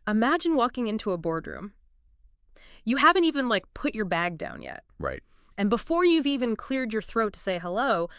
Imagine walking into a boardroom. You haven't even put your bag down yet. Right. And before you've even cleared your throat to say hello,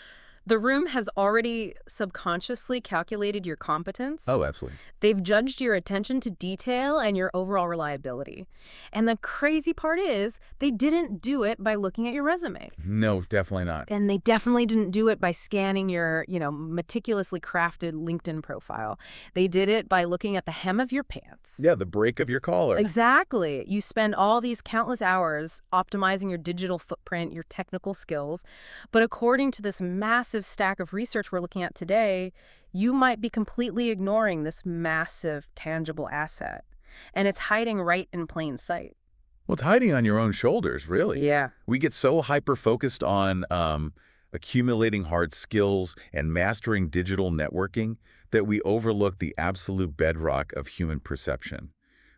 the room has already subconsciously calculated your competence. Oh, absolutely. They've judged your attention to detail and your overall reliability. And the crazy part is, they didn't do it by looking at your resume. No, definitely not. And they definitely didn't do it by scanning your, meticulously crafted LinkedIn profile. They did it by looking at the hem of your pants. Yeah, the break of your collar. Exactly. You spend all these countless hours optimizing your digital footprint, your technical skills. But according to this massive stack of research we're looking at today, you might be completely ignoring this massive, tangible asset. And it's hiding right in plain sight. Well, it's hiding on your own shoulders, really. Yeah. We get so hyper-focused on accumulating hard skills and mastering digital networking that we overlook the absolute bedrock of human perception,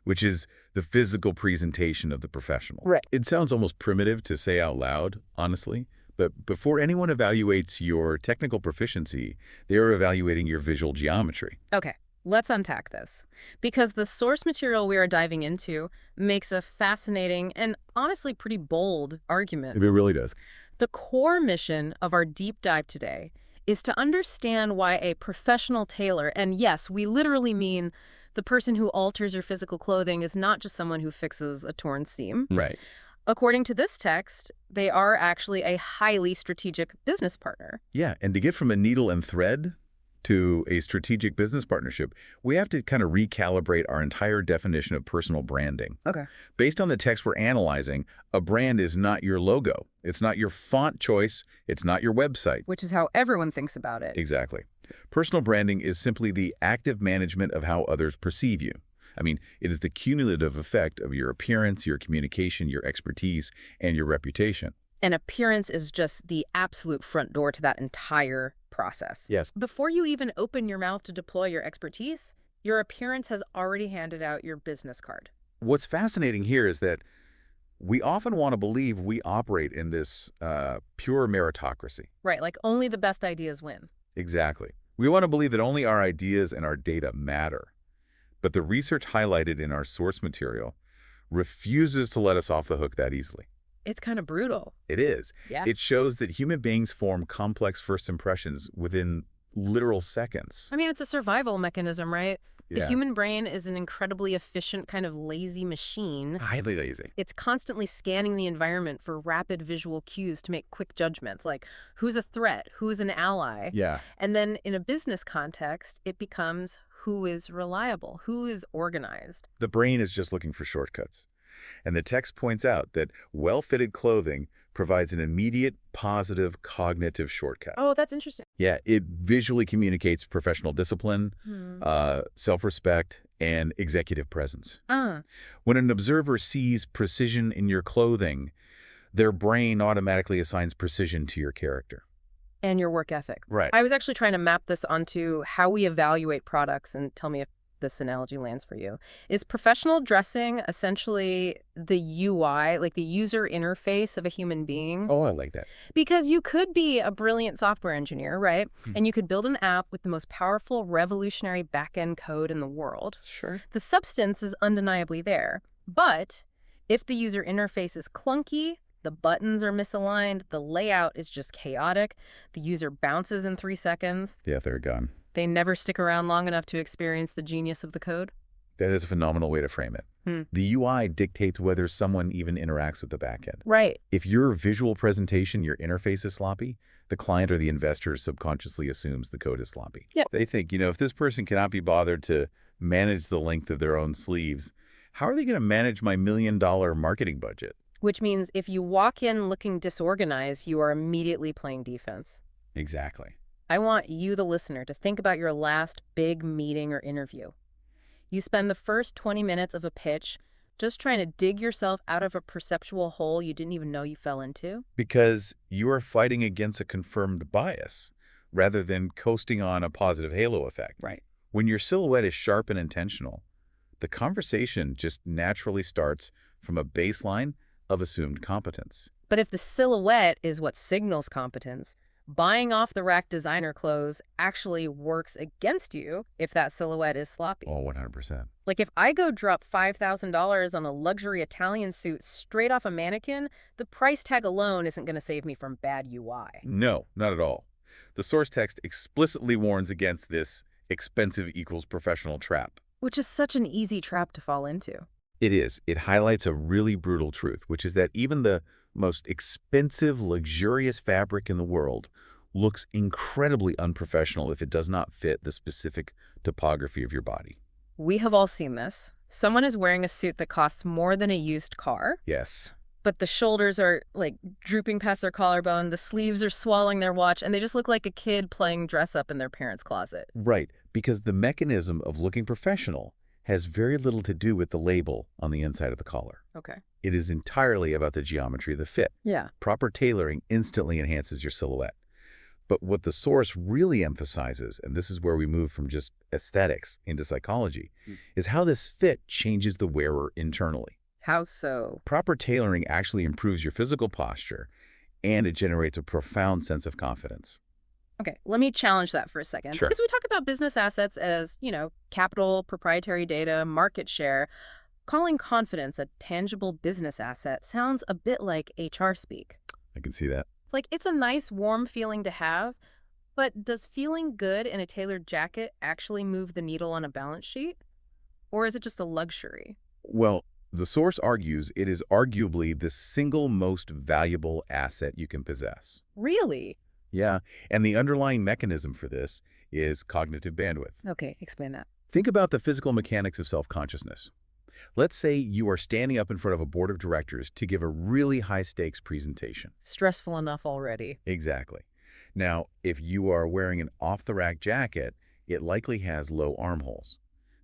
which is the physical presentation of the professional. Right. It sounds almost primitive to say out loud, honestly, but before anyone evaluates your technical proficiency, they are evaluating your visual geometry. Okay. Let's unpack this, because the source material we are diving into makes a fascinating and honestly pretty bold argument. It really does. The core mission of our deep dive today is to understand why a professional tailor, and yes, we literally mean the person who alters your physical clothing, is not just someone who fixes a torn seam. Right. According to this text, they are actually a highly strategic business partner. Yeah, and to get from a needle and thread to a strategic business partnership, we have to kind of recalibrate our entire definition of personal branding. Okay. Based on the text we're analyzing, a brand is not your logo. It's not your font choice. It's not your website. Which is how everyone thinks about it. Exactly. Personal branding is simply the active management of how others perceive you. I mean, it is the cumulative effect of your appearance, your communication, your expertise, and your reputation. And appearance is just the absolute front door to that entire process. Yes. Before you even open your mouth to deploy your expertise, your appearance has already handed out your business card. What's fascinating here is that we often want to believe we operate in this pure meritocracy. Right, like only the best ideas win. Exactly. We want to believe that only our ideas and our data matter. But the research highlighted in our source material refuses to let us off the hook that easily. It's kind of brutal. It is. Yeah. It shows that human beings form complex first impressions within literal seconds. I mean, it's a survival mechanism, right? The Yeah. human brain is an incredibly efficient kind of lazy machine. Highly lazy. It's constantly scanning the environment for rapid visual cues to make quick judgments, like who's a threat, who's an ally. Yeah. And then in a business context, it becomes who is reliable, who is organized. The brain is just looking for shortcuts. And the text points out that well-fitted clothing provides an immediate, positive cognitive shortcut. Oh, that's interesting. Yeah, it visually communicates professional discipline, self-respect, and executive presence. When an observer sees precision in your clothing, their brain automatically assigns precision to your character. And your work ethic. Right. I was actually trying to map this onto how we evaluate products, and tell me if this analogy lands for you. Is professional dressing essentially the UI, like the user interface of a human being? Oh, I like that. Because you could be a brilliant software engineer, right? And you could build an app with the most powerful, revolutionary back-end code in the world. Sure. The substance is undeniably there. But if the user interface is clunky, the buttons are misaligned, the layout is just chaotic, the user bounces in 3 seconds, Yeah, they're gone. they never stick around long enough to experience the genius of the code. That is a phenomenal way to frame it. The UI dictates whether someone even interacts with the backend. Right. If your visual presentation, your interface is sloppy, the client or the investor subconsciously assumes the code is sloppy. Yep. They think, if this person cannot be bothered to manage the length of their own sleeves, how are they going to manage my $1 million marketing budget? Which means if you walk in looking disorganized, you are immediately playing defense. Exactly. I want you, the listener, to think about your last big meeting or interview. You spend the first 20 minutes of a pitch just trying to dig yourself out of a perceptual hole you didn't even know you fell into. Because you are fighting against a confirmed bias rather than coasting on a positive halo effect. Right. When your silhouette is sharp and intentional, the conversation just naturally starts from a baseline of assumed competence. But if the silhouette is what signals competence, buying off-the-rack designer clothes actually works against you if that silhouette is sloppy. Oh, 100%. Like if I go drop $5,000 on a luxury Italian suit straight off a mannequin, the price tag alone isn't going to save me from bad UI. No, not at all. The source text explicitly warns against this expensive equals professional trap. Which is such an easy trap to fall into. It is. It highlights a really brutal truth, which is that even the most expensive, luxurious fabric in the world looks incredibly unprofessional if it does not fit the specific topography of your body. We have all seen this. Someone is wearing a suit that costs more than a used car, Yes. but the shoulders are like drooping past their collarbone, the sleeves are swallowing their watch, and they just look like a kid playing dress up in their parents' closet. Right, because the mechanism of looking professional has very little to do with the label on the inside of the collar. Okay. It is entirely about the geometry of the fit. Yeah. Proper tailoring instantly enhances your silhouette. But what the source really emphasizes, and this is where we move from just aesthetics into psychology, is how this fit changes the wearer internally. How so? Proper tailoring actually improves your physical posture, and it generates a profound sense of confidence. Okay, let me challenge that for a second. Sure. Because we talk about business assets as, capital, proprietary data, market share. Calling confidence a tangible business asset sounds a bit like HR speak. I can see that. Like, it's a nice, warm feeling to have, but does feeling good in a tailored jacket actually move the needle on a balance sheet? Or is it just a luxury? Well, the source argues it is arguably the single most valuable asset you can possess. Really? Yeah, and the underlying mechanism for this is cognitive bandwidth. Okay, explain that. Think about the physical mechanics of self-consciousness. Let's say you are standing up in front of a board of directors to give a really high-stakes presentation. Stressful enough already. Exactly. Now, if you are wearing an off-the-rack jacket, it likely has low armholes.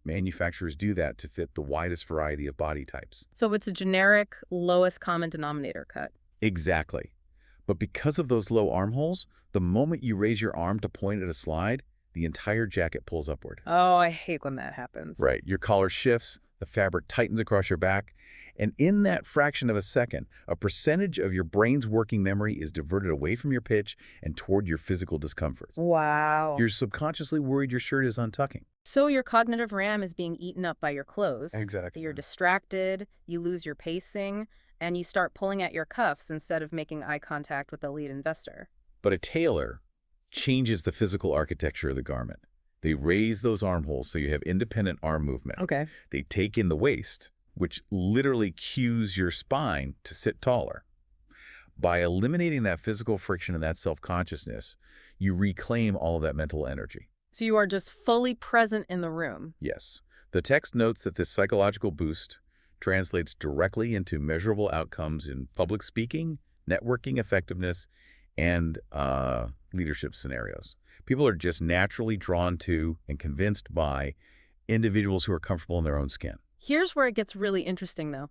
Manufacturers do that to fit the widest variety of body types. So it's a generic, lowest common denominator cut. Exactly. But because of those low armholes, the moment you raise your arm to point at a slide, the entire jacket pulls upward. Oh, I hate when that happens. Right. Your collar shifts, the fabric tightens across your back, and in that fraction of a second, a percentage of your brain's working memory is diverted away from your pitch and toward your physical discomfort. Wow. You're subconsciously worried your shirt is untucking. So your cognitive RAM is being eaten up by your clothes. Exactly. You're distracted, you lose your pacing, and you start pulling at your cuffs instead of making eye contact with the lead investor. But a tailor changes the physical architecture of the garment. They raise those armholes so you have independent arm movement. Okay. They take in the waist, which literally cues your spine to sit taller. By eliminating that physical friction and that self-consciousness, you reclaim all of that mental energy. So you are just fully present in the room. Yes. The text notes that this psychological boost translates directly into measurable outcomes in public speaking, networking effectiveness, and leadership scenarios. People are just naturally drawn to and convinced by individuals who are comfortable in their own skin. Here's where it gets really interesting, though.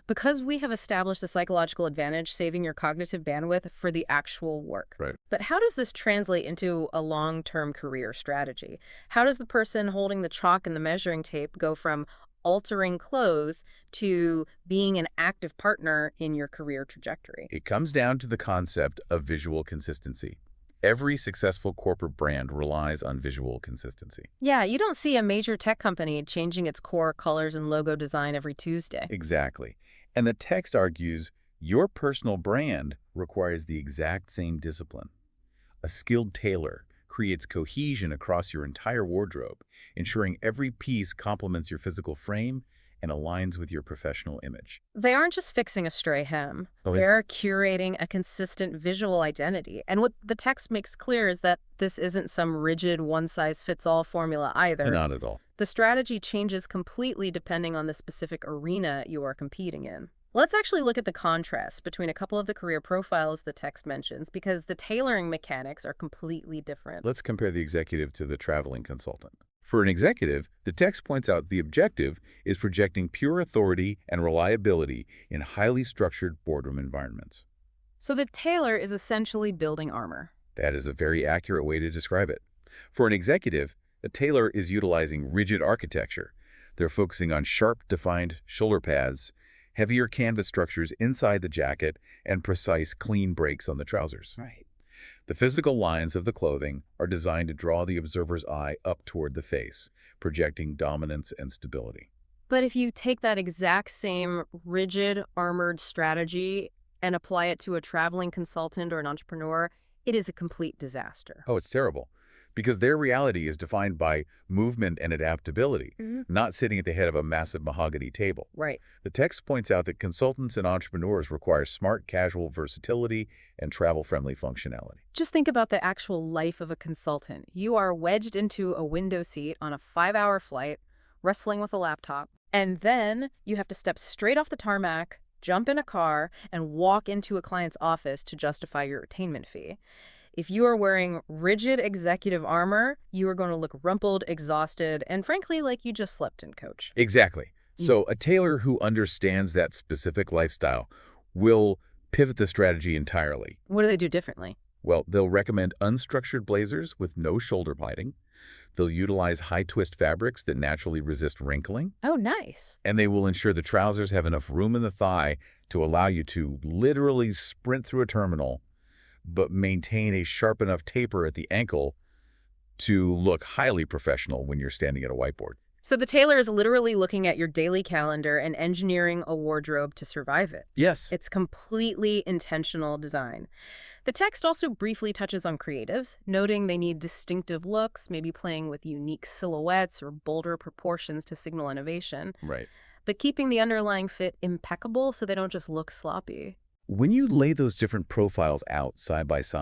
Because we have established a psychological advantage saving your cognitive bandwidth for the actual work. Right. But how does this translate into a long-term career strategy? How does the person holding the chalk and the measuring tape go from altering clothes to being an active partner in your career trajectory? It comes down to the concept of visual consistency. Every successful corporate brand relies on visual consistency. Yeah, you don't see a major tech company changing its core colors and logo design every Tuesday. Exactly. And the text argues your personal brand requires the exact same discipline. A skilled tailor creates cohesion across your entire wardrobe, ensuring every piece complements your physical frame and aligns with your professional image. They aren't just fixing a stray hem. Oh, They're curating a consistent visual identity. And what the text makes clear is that this isn't some rigid one-size-fits-all formula either. Not at all. The strategy changes completely depending on the specific arena you are competing in. Let's actually look at the contrast between a couple of the career profiles the text mentions, because the tailoring mechanics are completely different. Let's compare the executive to the traveling consultant. For an executive, the text points out the objective is projecting pure authority and reliability in highly structured boardroom environments. So the tailor is essentially building armor. That is a very accurate way to describe it. For an executive, a tailor is utilizing rigid architecture. They're focusing on sharp, defined shoulder pads, heavier canvas structures inside the jacket, and precise, clean breaks on the trousers. Right. The physical lines of the clothing are designed to draw the observer's eye up toward the face, projecting dominance and stability. But if you take that exact same rigid, armored strategy and apply it to a traveling consultant or an entrepreneur, it is a complete disaster. Oh, it's terrible. Because their reality is defined by movement and adaptability, not sitting at the head of a massive mahogany table. Right. The text points out that consultants and entrepreneurs require smart, casual versatility and travel-friendly functionality. Just think about the actual life of a consultant. You are wedged into a window seat on a 5-hour flight, wrestling with a laptop, and then you have to step straight off the tarmac, jump in a car, and walk into a client's office to justify your retainment fee. If you are wearing rigid executive armor, you are going to look rumpled, exhausted, and frankly, like you just slept in, Coach. Exactly. So a tailor who understands that specific lifestyle will pivot the strategy entirely. What do they do differently? Well, they'll recommend unstructured blazers with no shoulder padding. They'll utilize high-twist fabrics that naturally resist wrinkling. Oh, nice. And they will ensure the trousers have enough room in the thigh to allow you to literally sprint through a terminal, but maintain a sharp enough taper at the ankle to look highly professional when you're standing at a whiteboard. So the tailor is literally looking at your daily calendar and engineering a wardrobe to survive it. Yes. It's completely intentional design. The text also briefly touches on creatives, noting they need distinctive looks, maybe playing with unique silhouettes or bolder proportions to signal innovation, Right. but keeping the underlying fit impeccable so they don't just look sloppy. When you lay those different profiles out side by side,